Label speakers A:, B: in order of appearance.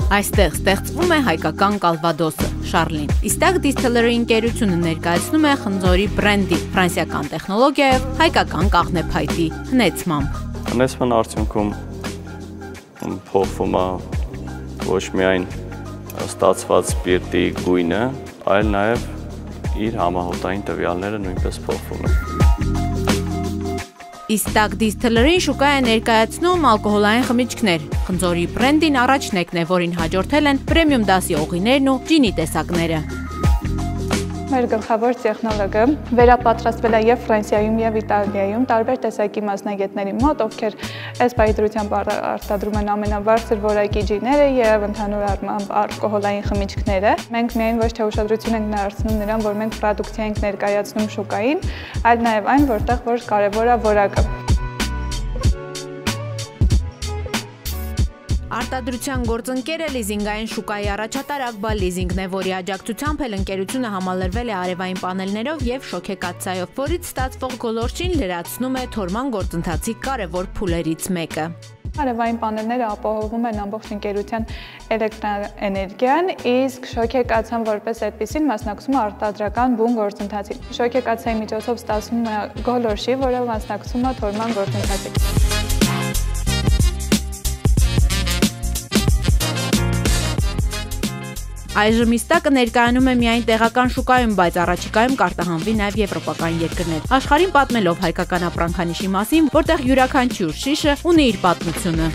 A: Այստեղ ստեղծվում է հայկական կալվադոսը, Շարլին։ Istaq Distillery ընկերությունը ներկայացնում է խնձորի բրենդի ֆրանսիական տեխնոլոգիայով հայկական կաղնեփայտի հնեցմամբ։
B: Հնեցման արդյունքում փոխվում է ոչ միայն ստացված սպիրտի գույնը, այլ նաև իր համահոտային տվյալները նույնպես փոխվում են։
A: Istaq Distillery-ն շուկա է ներկայացնում ալկոհոլային խմիչքներ։ Խնձորի բրենդին առաջնեկն է, որին հաջորդել են պրեմիում դասի օղիներն ու ջինի տեսակները։
C: Մեր գլխավոր տեխնոլոգը վերապատրաստվել է եւ Ֆրանսիայում եւ Իտալիայում տարբեր տեսակի մասնագետների մոտ, ովքեր այս պայծրությամբ արտադրում են ամենաբարձր որակի ջիները եւ ընդհանուր առմամբ ալկոհոլային խմիչքները։ Մենք միայն ոչ թե ուշադրություն ենք դարձնում նրան, որ մենք պրոդուկցիա ենք ներկայացնում շուկային, այլ նաեւ այն, որտեղ որ կարեւոր է որակը։
A: Արտադրության գործընկերը լիզինգային շուկայի առաջատար Ակբա լիզինգն է, որի աջակցությամբ էլ ընկերությունը համալրվել է արևային պանելներով եւ շոքեկաթսայով, որից ստացվող գոլորշին լրացնում է թորման գործընթացի կարևոր փուլերից մեկը։
C: Արևային պանելները ապահովում են ամբողջ ընկերության էլեկտրաէներգիան, իսկ շոքեկաթսան որպես այդպիսին մասնակցում է արտադրական բուն գործընթացին։ Շոքեկաթսայի միջոցով ստացվում է գոլորշի, որը մասնակցում է թորման գործընթացին։
A: Այժմ Istaq-ը ներկայանում է միայն տեղական շուկայում, բայց առաջիկայում կարտահանվի նաև եվրոպական երկրներ։ Աշխարհին պատմելով հայկական ապրանքանիշի մասին, որտեղ յուրաքանչյուր շիշը ունի իր պատմությունը։